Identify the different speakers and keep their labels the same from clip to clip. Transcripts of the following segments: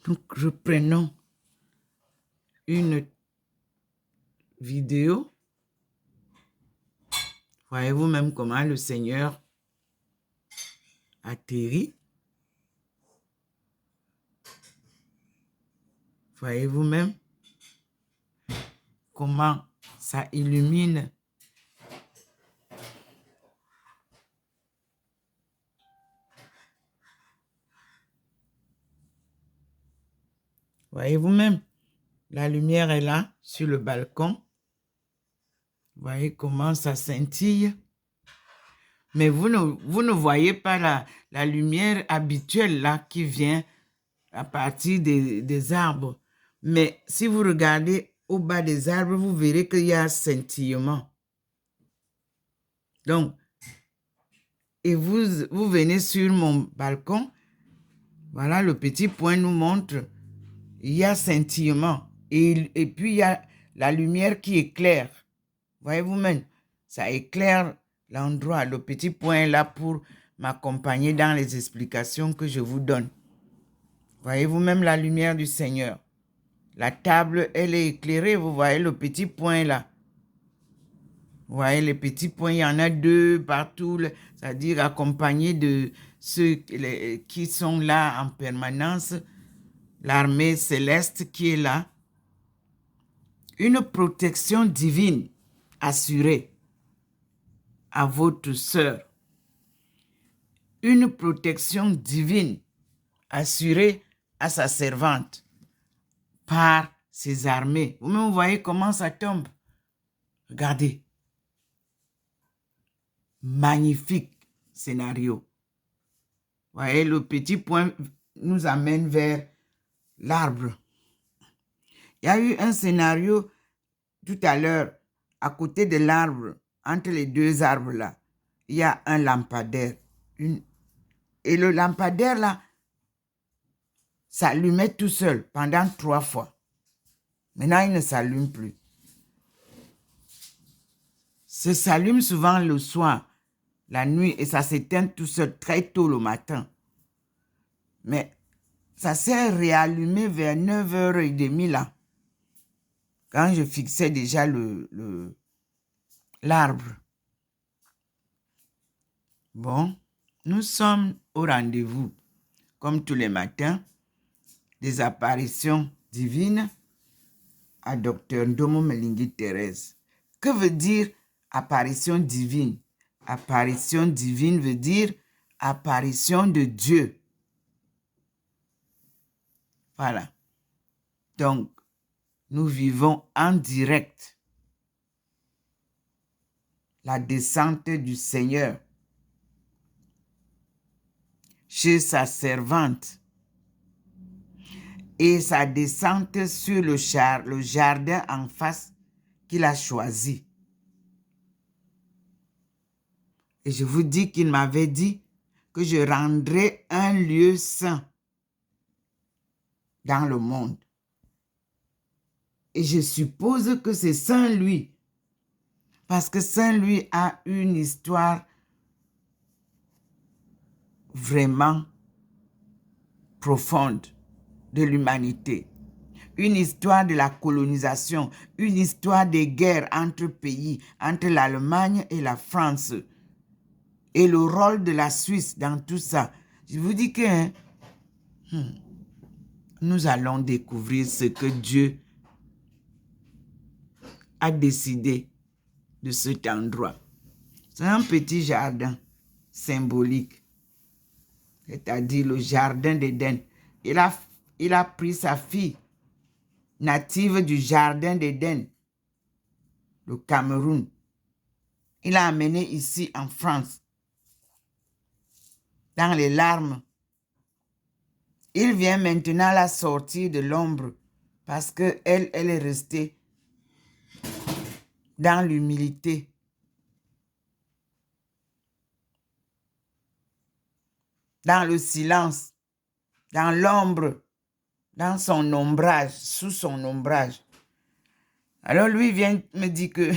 Speaker 1: Donc, reprenons une vidéo. Voyez-vous même comment le Seigneur atterrit. Voyez-vous même comment ça illumine. Voyez-vous même, la lumière est là, sur le balcon. Voyez comment ça scintille. Mais vous ne voyez pas la lumière habituelle là qui vient à partir des arbres. Mais si vous regardez au bas des arbres, vous verrez qu'il y a un scintillement. Donc, et vous venez sur mon balcon, voilà, le petit point nous montre, il y a scintillement. Et puis, il y a la lumière qui éclaire. Voyez-vous même, ça éclaire l'endroit. Le petit point est là pour m'accompagner dans les explications que je vous donne. Voyez-vous même la lumière du Seigneur. La table, elle est éclairée. Vous voyez le petit point là. Vous voyez les petits points, il y en a 2 partout, c'est-à-dire accompagnés de ceux qui sont là en permanence. L'armée céleste qui est là. Une protection divine assurée à votre sœur. Une protection divine assurée à sa servante par ses armées. Vous-même, vous voyez comment ça tombe. Regardez. Magnifique scénario. Vous voyez, le petit point nous amène vers l'arbre. Il y a eu un scénario tout à l'heure, à côté de l'arbre, entre les 2 arbres là, il y a un lampadaire. Et le lampadaire là, s'allumait tout seul pendant 3 fois. Maintenant, il ne s'allume plus. Ça s'allume souvent le soir, la nuit, et ça s'éteint tout seul très tôt le matin. Mais ça s'est réallumé vers 9h30 là, quand je fixais déjà l'arbre. Bon, nous sommes au rendez-vous, comme tous les matins, des apparitions divines à Dr Ndomo Melingi Thérèse. Que veut dire apparition divine? Apparition divine veut dire apparition de Dieu. Voilà. Donc, nous vivons en direct la descente du Seigneur chez sa servante et sa descente sur le jardin en face qu'il a choisi. Et je vous dis qu'il m'avait dit que je rendrai un lieu saint dans le monde. Et je suppose que c'est Saint-Louis, parce que Saint-Louis a une histoire vraiment profonde de l'humanité. Une histoire de la colonisation, une histoire des guerres entre pays, entre l'Allemagne et la France. Et le rôle de la Suisse dans tout ça. Je vous dis que nous allons découvrir ce que Dieu a décidé de cet endroit. C'est un petit jardin symbolique, c'est-à-dire le jardin d'Éden. Il a pris sa fille native du jardin d'Éden, le Cameroun. Il l'a amenée ici en France, dans les larmes. Il vient maintenant la sortir de l'ombre parce qu'elle est restée dans l'humilité. Dans le silence, dans l'ombre, dans son ombrage, sous son ombrage. Alors lui vient me dire que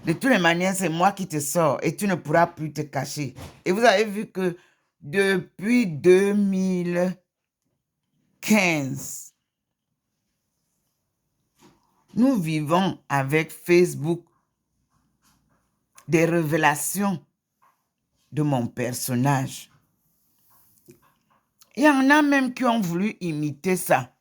Speaker 1: de toutes les manières, c'est moi qui te sors et tu ne pourras plus te cacher. Et vous avez vu que depuis 2015, 15. Nous vivons avec Facebook des révélations de mon personnage. Il y en a même qui ont voulu imiter ça,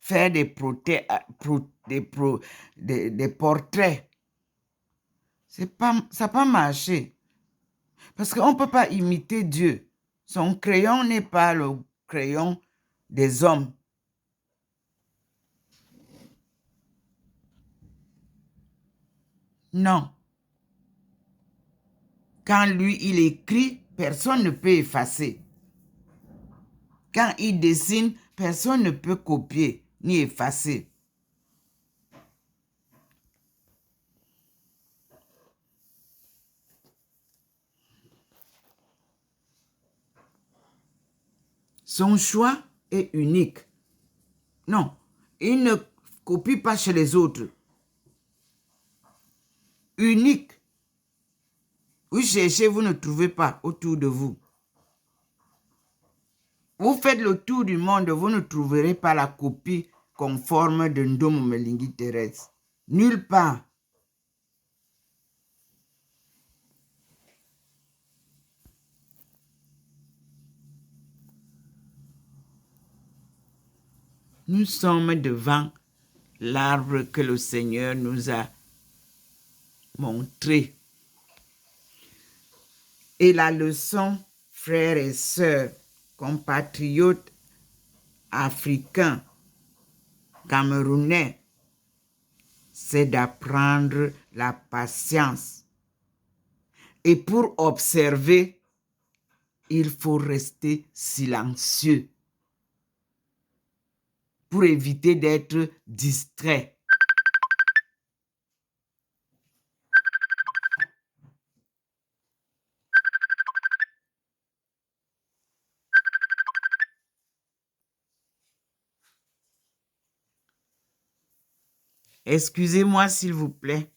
Speaker 1: faire des portraits. Ça n'a pas marché. Parce qu'on ne peut pas imiter Dieu. Son crayon n'est pas le crayon des hommes. Non. Quand lui, il écrit, personne ne peut effacer. Quand il dessine, personne ne peut copier ni effacer. Son choix est unique. Non, il ne copie pas chez les autres. Unique. Vous cherchez, vous ne trouvez pas autour de vous. Vous faites le tour du monde, vous ne trouverez pas la copie conforme de Ndomo Melingi Thérèse. Nulle part. Nous sommes devant l'arbre que le Seigneur nous a montré. Et la leçon, frères et sœurs, compatriotes africains, camerounais, c'est d'apprendre la patience. Et pour observer, il faut rester silencieux pour éviter d'être distrait. Excusez-moi s'il vous plaît.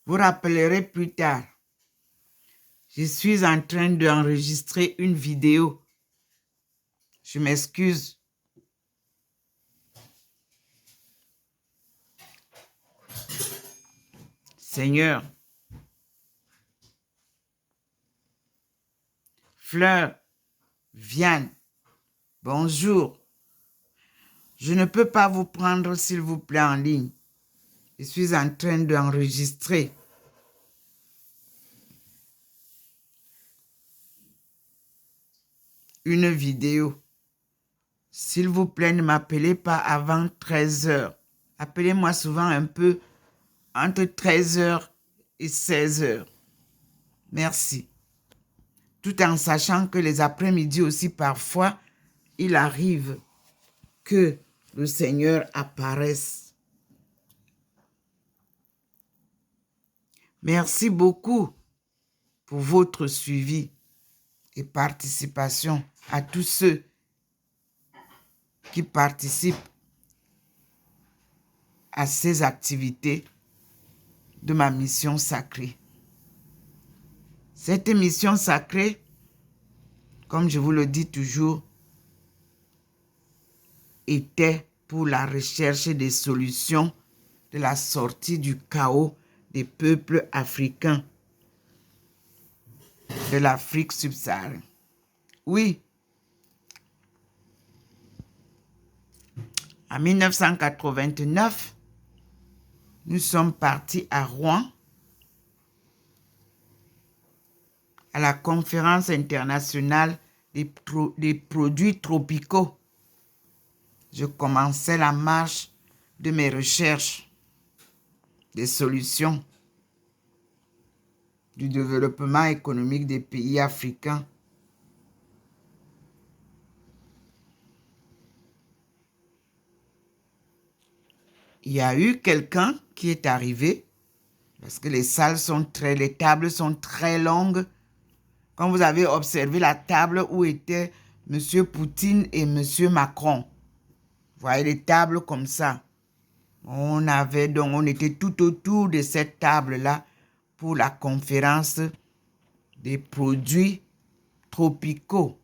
Speaker 1: Vous rappellerez plus tard. Je suis en train d'enregistrer une vidéo. Je m'excuse. Seigneur. Fleur, Viane, bonjour. Je ne peux pas vous prendre, s'il vous plaît, en ligne. Je suis en train d'enregistrer. Une vidéo. S'il vous plaît, ne m'appelez pas avant 13 heures. Appelez-moi souvent un peu entre 13 heures et 16 heures. Merci. Tout en sachant que les après-midi aussi, parfois, il arrive que le Seigneur apparaisse. Merci beaucoup pour votre suivi et participation à tous ceux qui participent à ces activités de ma mission sacrée. Cette mission sacrée, comme je vous le dis toujours, était pour la recherche des solutions de la sortie du chaos des peuples africains de l'Afrique subsaharienne. Oui, en 1989, nous sommes partis à Rouen à la conférence internationale des produits tropicaux. Je commençais la marche de mes recherches, des solutions du développement économique des pays africains. Il y a eu quelqu'un qui est arrivé, parce que les tables sont très longues. Quand vous avez observé la table où étaient M. Poutine et M. Macron, vous voyez les tables comme ça. On était tout autour de cette table-là pour la conférence des produits tropicaux.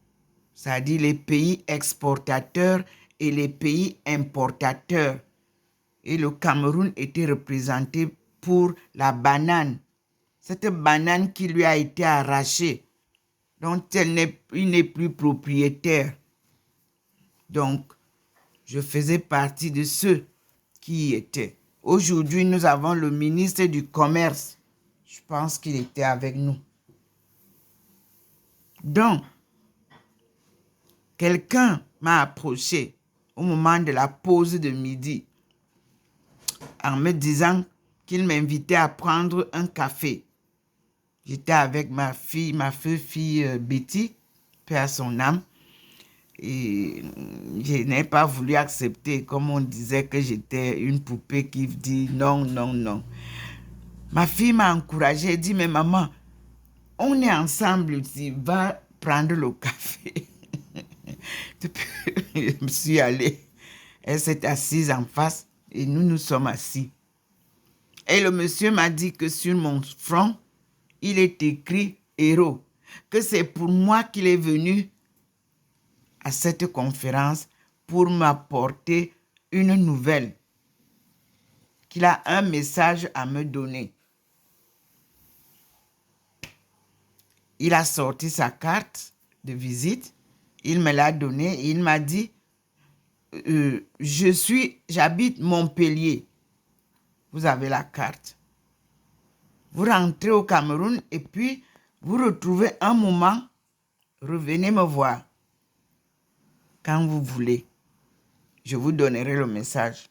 Speaker 1: c'est-à-dire les pays exportateurs et les pays importateurs. Et le Cameroun était représenté pour la banane. Cette banane qui lui a été arrachée, dont il n'est plus propriétaire. Donc, je faisais partie de ceux qui y étaient. Aujourd'hui, nous avons le ministre du Commerce. Je pense qu'il était avec nous. Donc, quelqu'un m'a approché au moment de la pause de midi en me disant qu'il m'invitait à prendre un café. J'étais avec ma fille Betty, paix à son âme, et je n'ai pas voulu accepter, comme on disait que j'étais une poupée qui dit non, non, non. Ma fille m'a encouragée, elle dit, mais maman, on est ensemble ici, va prendre le café. Je me suis allée. Elle s'est assise en face et nous sommes assis. Et le monsieur m'a dit que sur mon front, il est écrit héros, que c'est pour moi qu'il est venu à cette conférence pour m'apporter une nouvelle, qu'il a un message à me donner. Il a sorti sa carte de visite, il me l'a donnée et il m'a dit j'habite Montpellier. Vous avez la carte. Vous rentrez au Cameroun et puis vous retrouvez un moment, revenez me voir quand vous voulez. Je vous donnerai le message.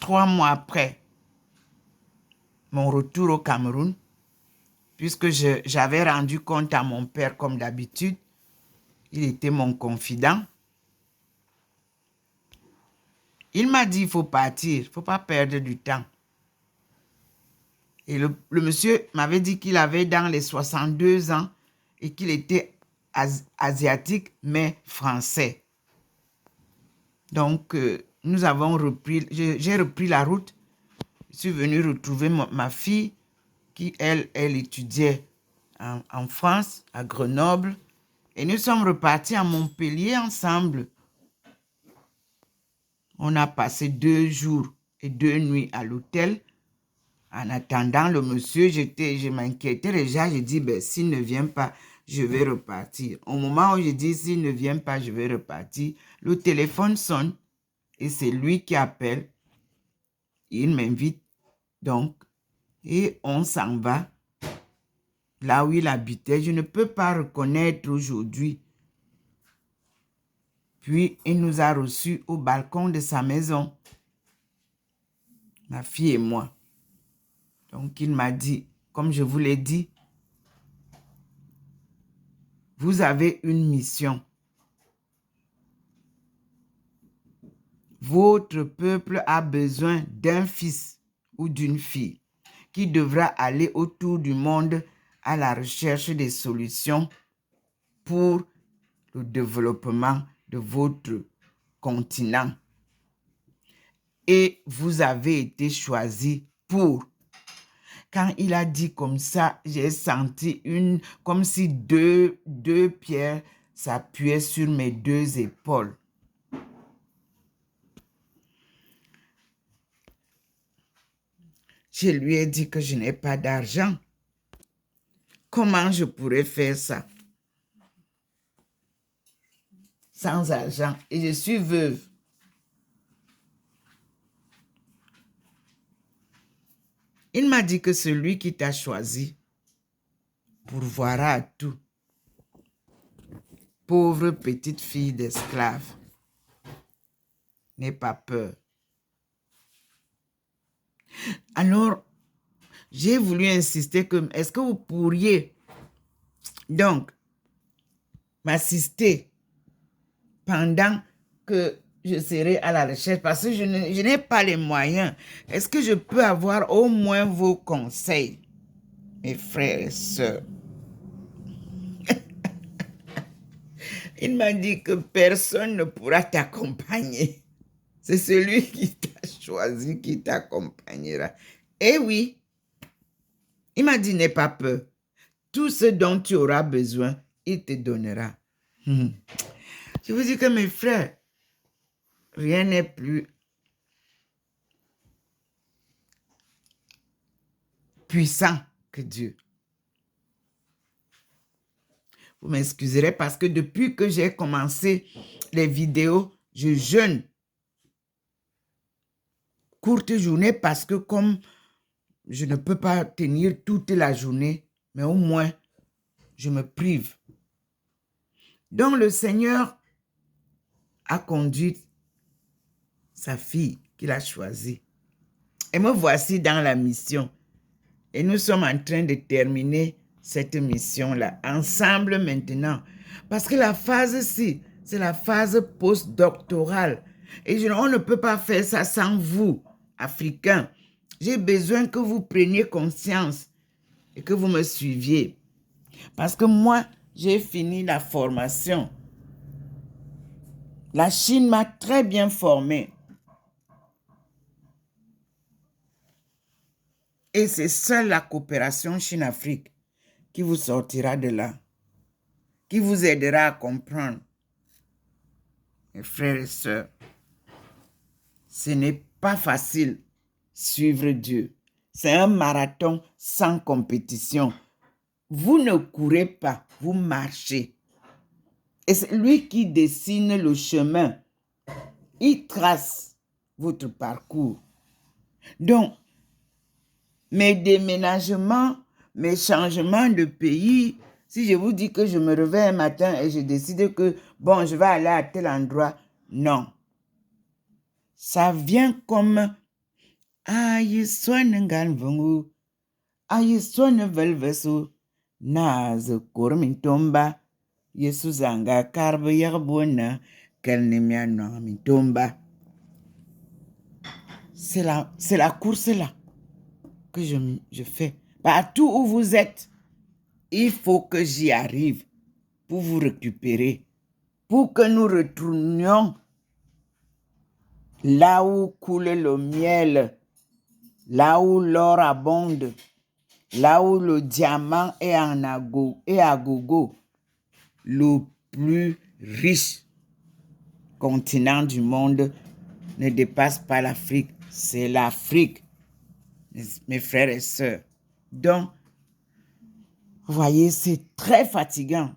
Speaker 1: 3 mois après mon retour au Cameroun, puisque j'avais rendu compte à mon père comme d'habitude, il était mon confident. Il m'a dit, il faut partir, il ne faut pas perdre du temps. Et le monsieur m'avait dit qu'il avait dans les 62 ans et qu'il était asiatique, mais français. Donc, nous avons repris, j'ai repris la route. Je suis venu retrouver ma fille qui, elle étudiait en France, à Grenoble. Et nous sommes repartis à Montpellier ensemble. On a passé 2 jours et 2 nuits à l'hôtel. En attendant le monsieur, je m'inquiétais déjà. Je dis, ben, s'il ne vient pas, je vais repartir. Au moment où je dis, s'il ne vient pas, je vais repartir, le téléphone sonne et c'est lui qui appelle. Il m'invite donc et on s'en va là où il habitait. Je ne peux pas reconnaître aujourd'hui. Puis, il nous a reçus au balcon de sa maison, ma fille et moi. Donc, il m'a dit, comme je vous l'ai dit, vous avez une mission. Votre peuple a besoin d'un fils ou d'une fille qui devra aller autour du monde à la recherche des solutions pour le développement de votre continent. Et vous avez été choisi pour. Quand il a dit comme ça, j'ai senti comme si deux pierres s'appuyaient sur mes 2 épaules. Je lui ai dit que je n'ai pas d'argent. Comment je pourrais faire ça? Sans argent. Et je suis veuve. Il m'a dit que celui qui t'a choisi pourvoira à tout. Pauvre petite fille d'esclave. N'aie pas peur. Alors, j'ai voulu insister que, est-ce que vous pourriez donc m'assister pendant que je serai à la recherche parce que je n'ai pas les moyens. Est-ce que je peux avoir au moins vos conseils, mes frères et sœurs? Il m'a dit que personne ne pourra t'accompagner. C'est celui qui t'a choisi qui t'accompagnera. Eh oui, il m'a dit, n'aie pas peur. Tout ce dont tu auras besoin, il te donnera. Je vous dis que mes frères, rien n'est plus puissant que Dieu. Vous m'excuserez parce que depuis que j'ai commencé les vidéos, je jeûne. Courte journée parce que comme je ne peux pas tenir toute la journée, mais au moins, je me prive. Donc le Seigneur a conduit sa fille qu'il a choisie. Et me voici dans la mission. Et nous sommes en train de terminer cette mission-là, ensemble maintenant. Parce que la phase-ci, c'est la phase postdoctorale. Et on ne peut pas faire ça sans vous, Africains. J'ai besoin que vous preniez conscience et que vous me suiviez. Parce que moi, j'ai fini la formation. La Chine m'a très bien formé. Et c'est seule la coopération Chine-Afrique qui vous sortira de là, qui vous aidera à comprendre. Mes frères et sœurs, ce n'est pas facile suivre Dieu. C'est un marathon sans compétition. Vous ne courez pas, vous marchez. Et c'est lui qui dessine le chemin. Il trace votre parcours. Donc, mes déménagements, mes changements de pays, si je vous dis que je me réveille un matin et je décide que, bon, je vais aller à tel endroit, non. Ça vient comme, aïe, soigne ganvongu, aïe, soigne velvesu, naz kormintomba, yesuzanga karbe yerbona, kelnemiano mintomba. C'est la course là que je fais. Partout où vous êtes, il faut que j'y arrive pour vous récupérer, pour que nous retournions là où coule le miel, là où l'or abonde, là où le diamant est à gogo, le plus riche continent du monde ne dépasse pas l'Afrique, c'est l'Afrique, mes frères et sœurs. Donc, vous voyez, c'est très fatigant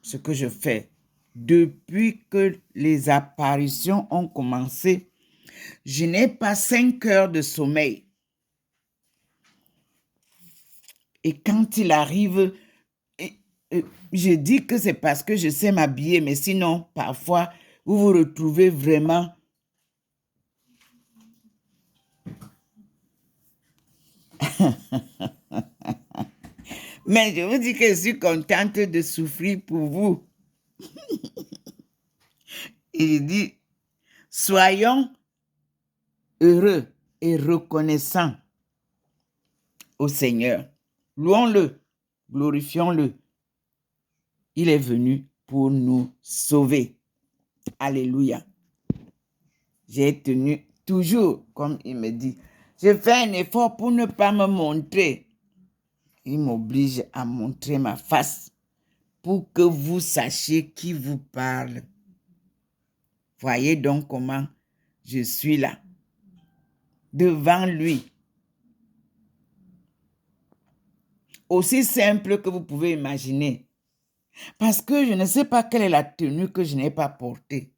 Speaker 1: ce que je fais. Depuis que les apparitions ont commencé, je n'ai pas 5 heures de sommeil. Et quand il arrive, je dis que c'est parce que je sais m'habiller, mais sinon, parfois, vous vous retrouvez vraiment mais je vous dis que je suis contente de souffrir pour vous. Et je dis, soyons heureux et reconnaissants au Seigneur. Louons-le, glorifions-le. Il est venu pour nous sauver. Alléluia. J'ai tenu toujours, comme il me dit, je fais un effort pour ne pas me montrer. Il m'oblige à montrer ma face pour que vous sachiez qui vous parle. Voyez donc comment je suis là, devant lui. Aussi simple que vous pouvez imaginer. Parce que je ne sais pas quelle est la tenue que je n'ai pas portée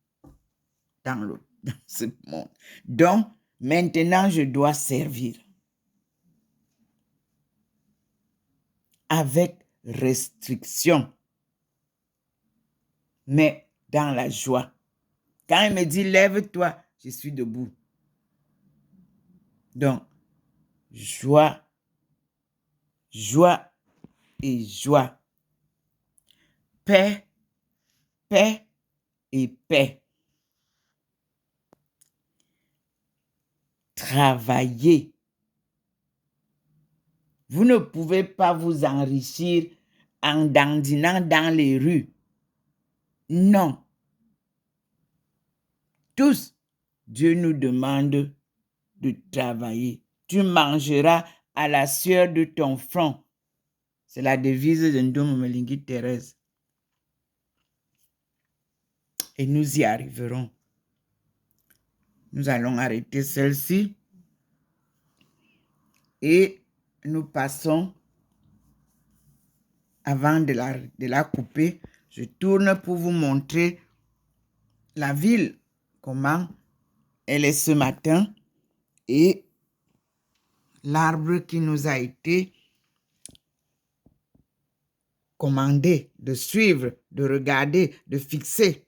Speaker 1: dans ce monde. Donc, maintenant, je dois servir. Avec restriction. Mais dans la joie. Quand il me dit, lève-toi, je suis debout. Donc, joie, joie et joie. Paix, paix et paix. Travailler. Vous ne pouvez pas vous enrichir en dandinant dans les rues. Non. Tous, Dieu nous demande de travailler. Tu mangeras à la sueur de ton front. C'est la devise de Ndomo Melingi Thérèse. et nous y arriverons. Nous allons arrêter celle-ci et nous passons, avant de la couper, je tourne pour vous montrer la ville, comment elle est ce matin et l'arbre qui nous a été commandé de suivre, de regarder, de fixer.